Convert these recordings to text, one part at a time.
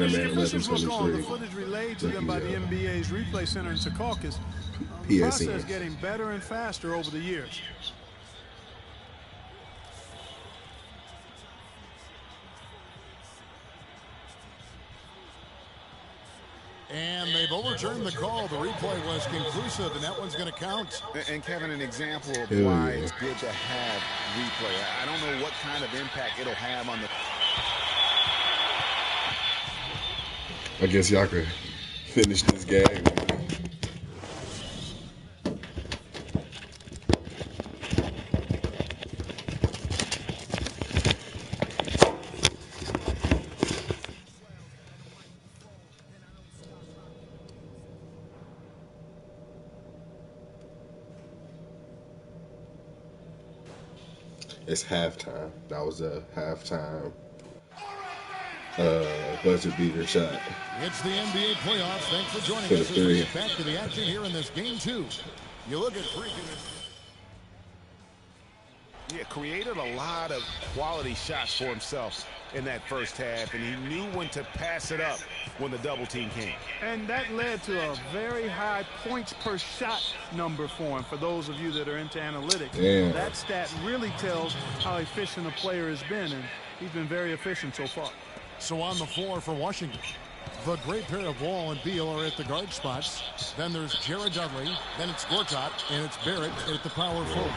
spiderman1123's. The footage relayed to them by the NBA's replay center in Secaucus. PSN. Process getting better and faster over the years. And they've overturned the call. The replay was conclusive, and that one's going to count. And Kevin, an example of why it's good to have replay. I don't know what kind of impact it'll have on the... I guess y'all could finish this game. It's halftime. That was a halftime buzzer beater shot. It's the NBA playoffs. Thanks for joining us as we get back to the action here in this game 2. You look at Yeah, created a lot of quality shots for himself in that first half, and he knew when to pass it up when the double team came. And that led to a very high points per shot number for him. For those of you that are into analytics, that stat really tells how efficient a player has been, and he's been very efficient so far. So on the floor for Washington, the great pair of Wall and Beal are at the guard spots. Then there's Jared Dudley. Then it's Gortat, and it's Barrett at the power forward.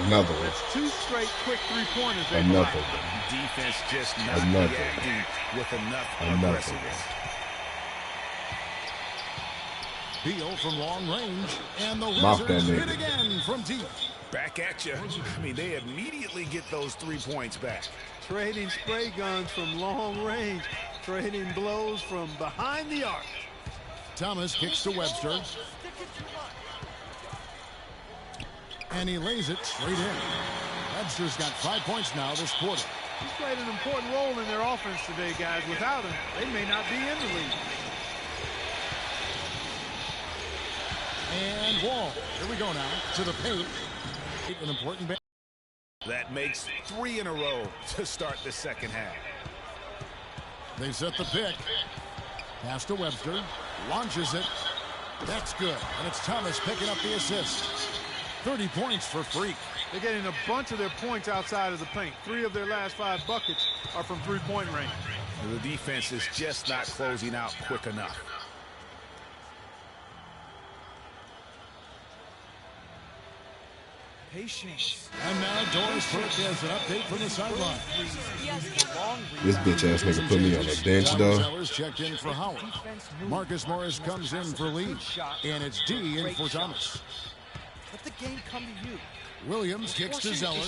Another one. That's 2 straight quick three-pointers. Another one. Defense just not reacting with enough aggressiveness. Beal from long range, and the Wizards hit again from deep. Back at you. I mean, they immediately get those 3 points back. Trading spray guns from long range. Trading blows from behind the arc. Thomas kicks to Webster. And he lays it straight in. Webster's got 5 points now this quarter. He's played an important role in their offense today, guys. Without him, they may not be in the league. And Wall. Here we go now to the paint. An important. That makes 3 in a row to start the second half. They set the pick. Pass to Webster. Launches it. That's good. And it's Thomas picking up the assist. 30 points for Freak. They're getting a bunch of their points outside of the paint. 3 of their last 5 buckets are from three-point range. The defense is just not closing out quick enough. Patience. And now Doris Burke has an update from the sideline. This bitch ass nigga put me on the bench though. Sellers checked in for Howard. Marcus Morris comes in for Lee. And it's D in for Thomas. Let the game come to you. Williams kicks to Zeller.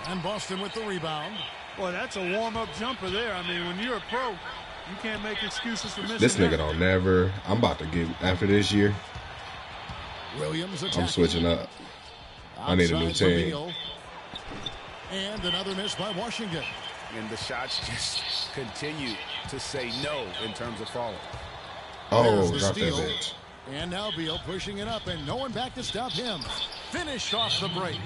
And Boston with the rebound. Boy, that's a warm-up jumper there. I mean, when you're a pro, you can't make excuses for missing. This nigga don't never. I'm about to get after this year. Williams attacking. I'm switching up. I need a new team. And another miss by Washington. And the shots just continue to say no in terms of falling. Oh, drop that bitch. And now Beal pushing it up, and no one back to stop him. Finished off the break.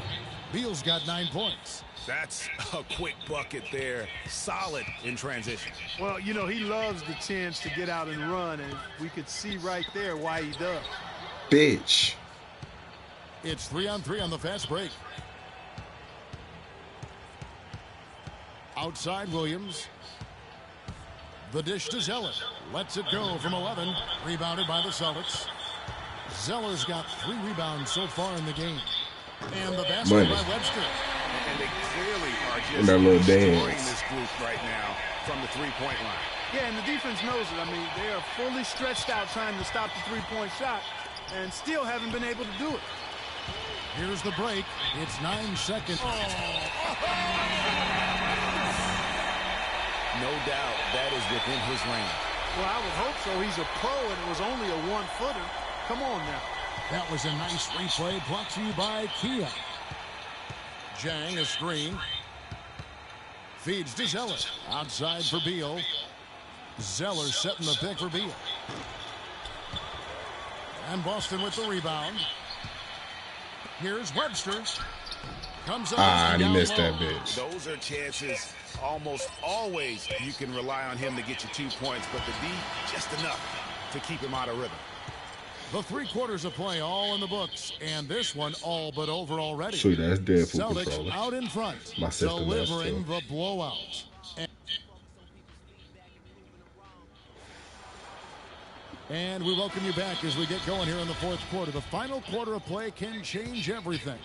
Beal's got 9 points. That's a quick bucket there. Solid in transition. Well, you know, he loves the chance to get out and run, and we could see right there why he does. Bitch. It's 3-on-3 on the fast break. Outside Williams. The dish to Zeller. Lets it go from 11. Rebounded by the Celtics. Zeller's got 3 rebounds so far in the game. And the basket by Webster. And they clearly are just destroying this group right now from the three-point line. Yeah, and the defense knows it. I mean, they are fully stretched out trying to stop the three-point shot and still haven't been able to do it. Here's the break. It's 9 seconds. No doubt that is within his range. Well, I would hope so. He's a pro, and it was only a 1-footer. Come on now. That was a nice replay brought to you by Kia. Jang, a screen. Feeds to Zeller. Outside for Beal. Zeller setting the pick for Beal. And Boston with the rebound. Here's Webster. And he missed that bitch. Those are chances almost always you can rely on him to get you 2 points, but the D, just enough to keep him out of rhythm. The 3 quarters of play all in the books, and this one all but over already. Sweet, that's dead for Celtics controller. out in front, My sister delivering the blowout. And we welcome you back as we get going here in the 4th quarter. The final quarter of play can change everything.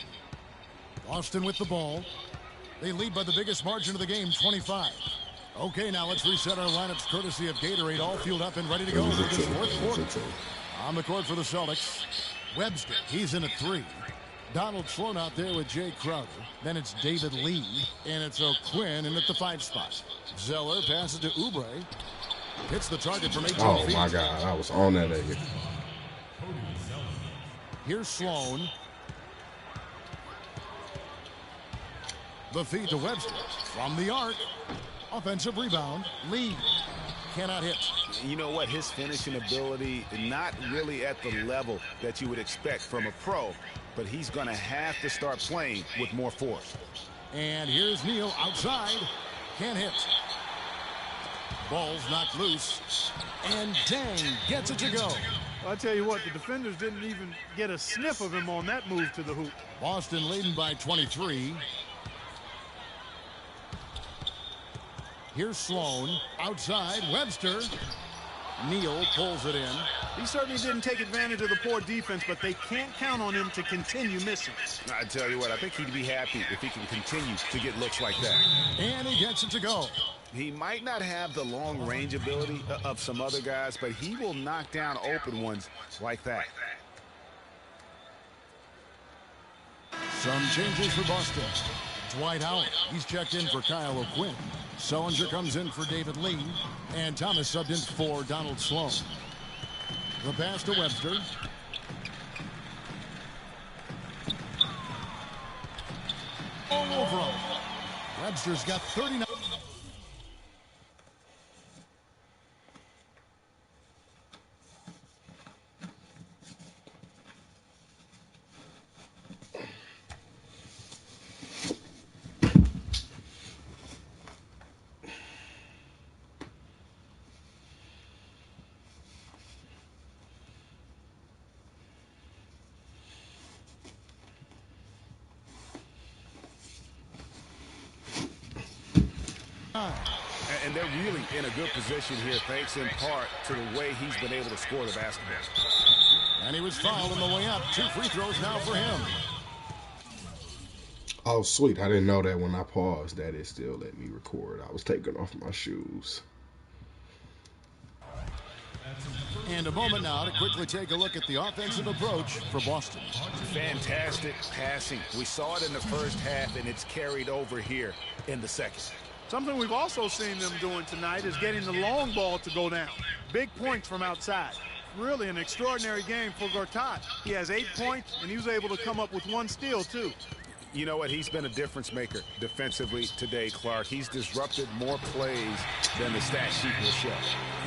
Boston with the ball. They lead by the biggest margin of the game, 25. Okay, now let's reset our lineups courtesy of Gatorade, all fueled up and ready to go for this 4th quarter. On the court for the Celtics, Webster, he's in at 3. Donald Sloan out there with Jay Crowder. Then it's David Lee, and it's O'Quinn in at the 5 spot. Zeller passes to Oubre. Hits the target from 18 feet. Oh, my God. I was on that nigga. Here's Sloan. The feed to Webster. From the arc. Offensive rebound. Lee cannot hit. You know what? His finishing ability, not really at the level that you would expect from a pro, but he's going to have to start playing with more force. And here's Neal outside. Can't hit. Ball's knocked loose. And Dang gets it to go. Well, I tell you what, the defenders didn't even get a sniff of him on that move to the hoop. Boston leading by 23. Here's Sloan. Outside. Webster. Neal pulls it in. He certainly didn't take advantage of the poor defense, but they can't count on him to continue missing. I tell you what, I think he'd be happy if he can continue to get looks like that. And he gets it to go. He might not have the long range ability of some other guys, but he will knock down open ones like that. Some changes for Boston. Dwight Howard, he's checked in for Kyle O'Quinn. Sullinger comes in for David Lee. And Thomas subbed in for Donald Sloan. The pass to Webster. All over him. Webster's got 39. And they're really in a good position here, thanks in part to the way he's been able to score the basketball. And he was fouled on the way up. 2 free throws now for him. Oh, sweet. I didn't know that when I paused that it still let me record. I was taking off my shoes. And a moment now to quickly take a look at the offensive approach for Boston. Fantastic passing. We saw it in the first half, and it's carried over here in the second. Something we've also seen them doing tonight is getting the long ball to go down. Big points from outside. Really an extraordinary game for Gortat. He has 8 points, and he was able to come up with 1 steal, too. You know what? He's been a difference maker defensively today, Clark. He's disrupted more plays than the stat sheet will show.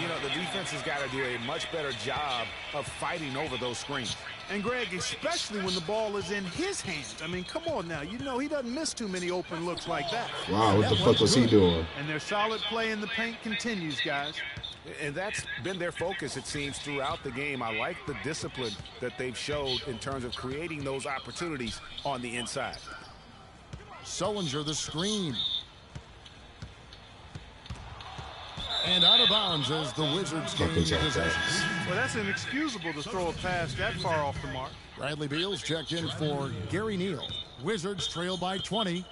You know, the defense has got to do a much better job of fighting over those screens. And, Greg, especially when the ball is in his hands. I mean, come on now. You know he doesn't miss too many open looks like that. Wow, what the fuck was he doing? And their solid play in the paint continues, guys. And that's been their focus, it seems, throughout the game. I like the discipline that they've showed in terms of creating those opportunities on the inside. Sullinger the screen. And out of bounds as the Wizards gain possession. Well, that's inexcusable to throw a pass that far off the mark. Bradley Beal's checked in for Gary Neal. Wizards trail by 20.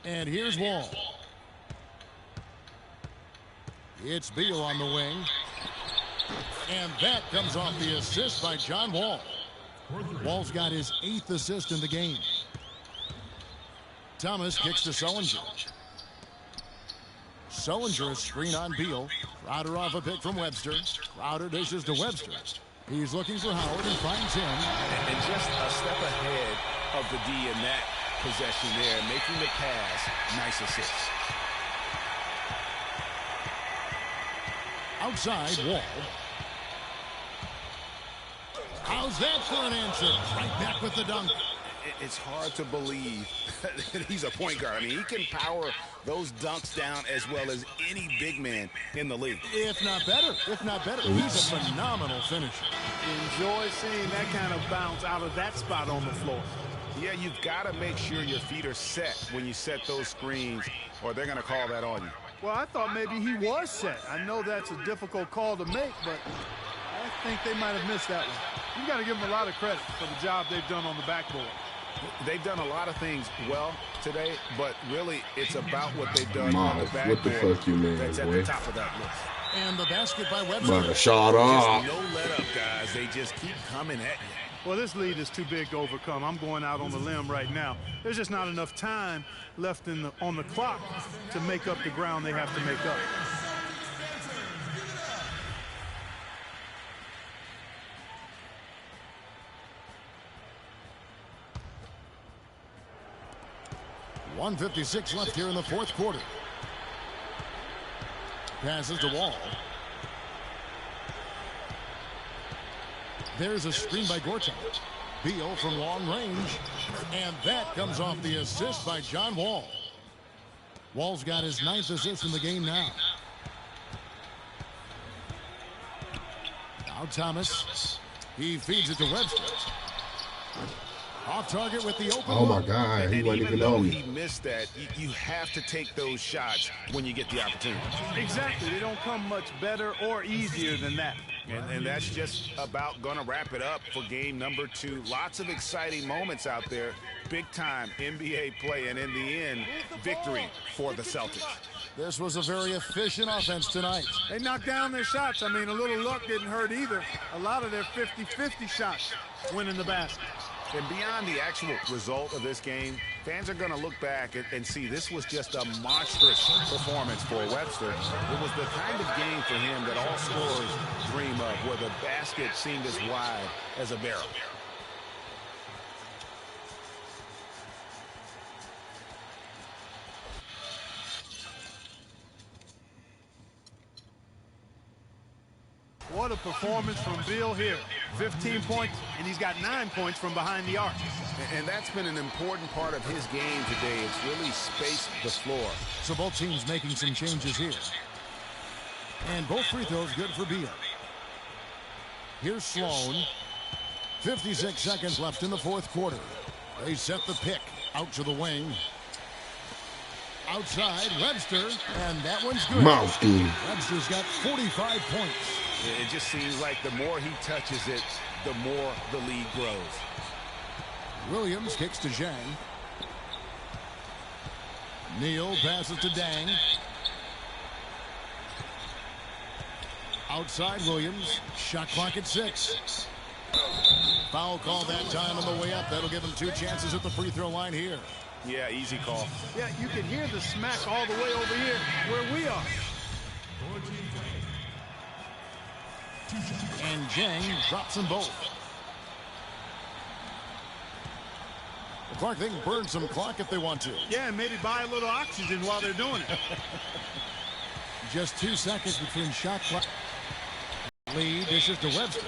And here's Wall. It's Beal on the wing. And that comes off the assist by John Wall. Wall's got his 8th assist in the game. Thomas kicks to Sullinger. Sullinger a screen on Beal. Crowder off a pick from Webster. Crowder dishes to Webster. He's looking for Howard and finds him. And just a step ahead of the D in that possession there, making the pass. Nice assist. Outside, Wall. How's that for an answer? Right back with the dunk. It's hard to believe that he's a point guard. I mean, he can power those dunks down as well as any big man in the league. If not better. He's a phenomenal finisher. Enjoy seeing that kind of bounce out of that spot on the floor. Yeah, you've got to make sure your feet are set when you set those screens, or they're going to call that on you. Well, I thought maybe he was set. I know that's a difficult call to make, but I think they might have missed that one. You got to give them a lot of credit for the job they've done on the backboard. They've done a lot of things well today, but really it's about what they've done on the backboard. What the fuck you mean, that's at boy? the top of that list. And the basket by Webster. Shot up. Just no let up, guys. They just keep coming at you. Well, this lead is too big to overcome. I'm going out on the limb right now. There's just not enough time left on the clock to make up the ground they have to make up. .156 left here in the fourth quarter. Passes to Wall. There's a screen by Gortat. Beal from long range. And that comes off the assist by John Wall. Wall's got his 9th assist in the game now. Now Thomas. He feeds it to Webster. Off target with the open. Oh my God, he wasn't even on me. He missed that. You have to take those shots when you get the opportunity. Exactly. They don't come much better or easier than that. And that's just about going to wrap it up for game number 2. Lots of exciting moments out there. Big time NBA play, and in the end, victory for the Celtics. This was a very efficient offense tonight. They knocked down their shots. I mean, a little luck didn't hurt either. A lot of their 50-50 shots went in the basket. And beyond the actual result of this game, fans are going to look back and see this was just a monstrous performance for Webster. It was the kind of game for him that all scorers dream of, where the basket seemed as wide as a barrel. What a performance from Beal here. 15 points, and he's got 9 points from behind the arc. And that's been an important part of his game today. It's really spaced the floor. So both teams making some changes here. And both free throws good for Beal. Here's Sloan. 56 seconds left in the fourth quarter. They set the pick out to the wing. Outside, Webster, and that one's good. Mouthful. Webster's got 45 points. It just seems like the more he touches it, the more the lead grows. Williams kicks to Zhang. Neal passes to Dang. Outside Williams. Shot clock at 6. Foul call that time on the way up. That'll give him 2 chances at the free throw line here. Yeah, easy call. Yeah, you can hear the smack all the way over here where we are. And Zhang drops them both. The Clark, they can burn some clock if they want to. Yeah, and maybe buy a little oxygen while they're doing it. Just 2 seconds between shot clock. Lead dishes to Webster.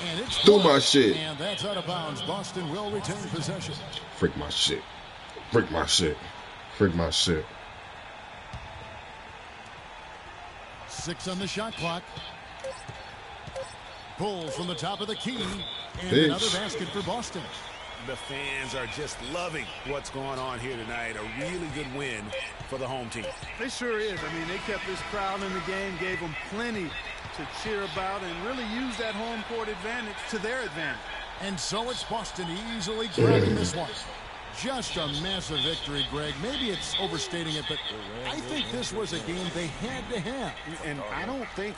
And it's Do my shit. And that's out of bounds. Boston will retain possession. Freak my shit. Freak my shit. Freak my shit. 6 on the shot clock. Pulls from the top of the key. And Bitch. Another basket for Boston. The fans are just loving what's going on here tonight. A really good win for the home team. It sure is. I mean, they kept this crowd in the game, gave them plenty to cheer about, and really used that home court advantage to their advantage. And so it's Boston easily grabbing this one. Just a massive victory, Greg. Maybe it's overstating it, but I think this was a game they had to have. And I don't think...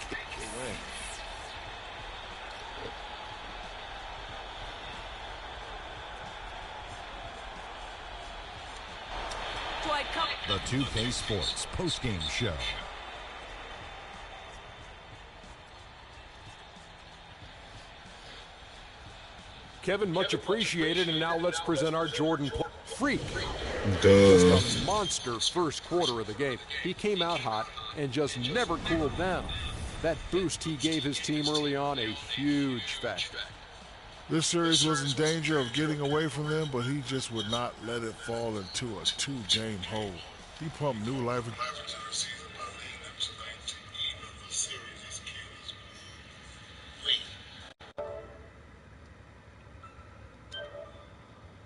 The 2K Sports postgame show. Kevin, much appreciated, and now let's present our Jordan Freak. Duh. Just a monster first quarter of the game. He came out hot and just never cooled down. That boost he gave his team early on, a huge factor. This series was in danger of getting away from them, but he just would not let it fall into a 2-game hole. He pumped new life